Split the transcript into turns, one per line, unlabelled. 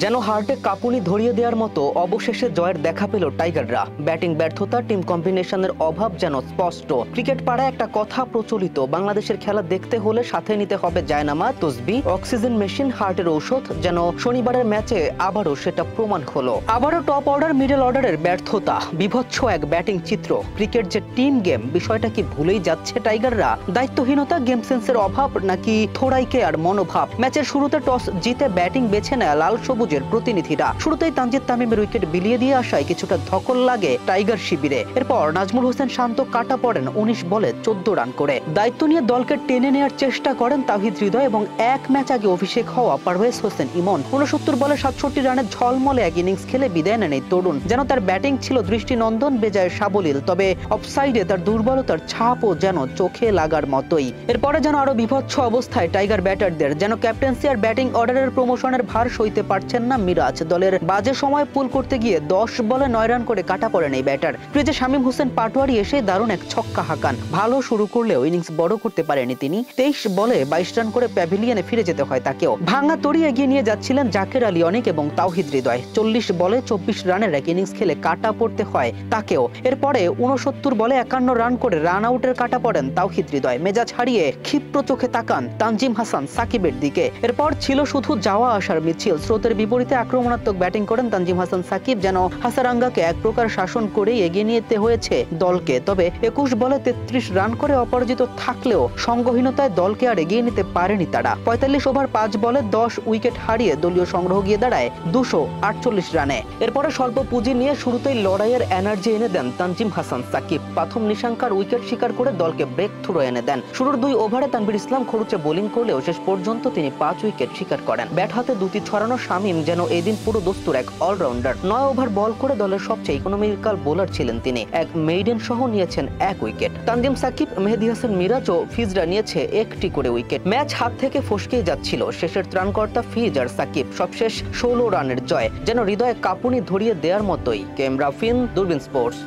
যেন হার্টে কাঁপুনি ধরিয়ে দেওয়ার মতো অবশেষে জয়ের দেখা পেল টাইগাররা। ব্যাটিং ব্যর্থতা, টিম কম্বিনেশনের অভাব যেন স্পষ্ট। ক্রিকেট পাড়ায় একটা কথা প্রচলিত, বাংলাদেশের খেলা দেখতে হলে সাথে নিতে হবে জায়নামাজ, তসবি, অক্সিজেন মেশিন, হার্টের ঔষধ। যেন শনিবারের ম্যাচে আবারও সেটা প্রমাণ হলো। আবারও টপ অর্ডার, মিডল অর্ডারের ব্যর্থতা, বিভৎস এক ব্যাটিং চিত্র। ক্রিকেট যে টিম গেম, বিষয়টা কি ভুলেই যাচ্ছে টাইগাররা? দায়িত্বহীনতা, গেম সেন্সের অভাব, নাকি থোড়াইকে আর মনোভাব? ম্যাচের শুরুতে টস জিতে ব্যাটিং বেছে নেয় লাল সবুজের প্রতিনিধিরা। শুরুতেই তানজিদ তামিমের উইকেট বিলিয়ে দিয়ে আসায় কিছুটা ধকল লাগে টাইগার শিবিরে। এরপর নাজমুল হোসেন শান্ত কাটা পড়েন 19 বলে 14 রান করে। দায়িত্ব নিয়ে দলকে টেনে নেওয়ার চেষ্টা করেন তাওহিদ হৃদয় এবং এক ম্যাচ আগে অভিষেক হওয়া পারভেজ হোসেন ইমন। 69 বলে 67 রানের ঝলমলে এক ইনিংস খেলে বিদায় নেন এই তরুণ। যেন তার ব্যাটিং ছিল দৃষ্টিনন্দন, বেজায় সাবলীল, তবে অফসাইডে তার দুর্বলতার ছাপও যেন চোখে লাগার মতোই। এরপরে যেন আরো বিভৎস অবস্থায় টাইগার ব্যাটারদের। যেন ক্যাপ্টেন্সি আর ব্যাটিং অর্ডারের প্রমোশনের ভার সইতে পারছেন না মিরাজ। দলের বাজে সময় পুল করতে গিয়ে 10 বলে 9 রান করে কাটা পড়েন এই ব্যাটার। ক্রিজে শামীম হোসেন পাটোয়ারি এসে দারুণ এক ছক্কা হাঁকান। ভালো শুরু করলেও ইনিংস বড় করতে পারেনি তিনি। 23 বলে 22 রান করে প্যাভিলিয়নে ফিরে যেতে হয় তাকেও। ভাঙা তড়ি এগিয়ে নিয়ে যাচ্ছিলেন জাকের আলী অনেক এবং তাওহিদ হৃদয়। 40 বলে 24 রানের এক ইনিংস খেলে কাটা পড়তে হয় তাকেও। এরপরে 69 বলে 51 রান করে রান আউটের কাটা পড়েন তাওহিদ হৃদয়। মেজাজ হারিয়ে ক্ষিপ্র চোখে তাকান তানজিম হাসান সাকিবের দিকে। এরপর ছিল শুধু যাওয়া আসার মিছিল। স্রোতের বিপরীতে আক্রমণাত্মক ব্যাটিং করেন তানজিম হাসান সাকিব। যেন হাসারাঙ্গাকে এক প্রকার শাসন করেই এগিয়ে নিতে হয়েছে দলকে। তবে 21 বলে 33 রান করে অপরাজিত থাকলেও সঙ্গহীনতায় দলকে আর এগিয়ে নিতে পারেনি তারা। 45 ওভার 5 বলে 10 উইকেট হারিয়ে দলীয় সংগ্রহ গিয়ে দাঁড়ায় 248 রানে। এরপরে স্বল্প পুঁজি নিয়ে শুরুতেই লড়াইয়ের এনার্জি এনে দেন তানজিম হাসান সাকিব। প্রথম নিশাঙ্কার উইকেট শিকার করে দলকে ব্রেক থ্রু এনে দেন। শুরুর 2 ওভারে তানভীর ইসলাম খরুচে বোলিং করলেও শেষ পর্যন্ত তিনি 5 উইকেট শিকার করেন। ব্যাট হাতে দুটি ছড়ানো শামীম যেন এদিন পুরো দস্তুর এক অলরাউন্ডার। 9 ওভার বল করে দলের সবচেয়ে ইকোনমিক্যাল বোলার ছিলেন তিনি। এক মেইডেন সহ নিয়েছেন 1 উইকেট। তানজিম সাকিব, মেহেদী হাসান মিরাজ ও ফিজরা নিয়েছে 1টি করে উইকেট। ম্যাচ হাত থেকে ফসকেই যাচ্ছিল। শেষের ত্রাণকর্তা ফিজ আর সাকিব। সবশেষ 16 রানের জয়। যেন হৃদয়ে কাঁপুনি ধরিয়ে দেওয়ার মতোই। ক্যামেরা ফিন, দূরবীন স্পোর্টস।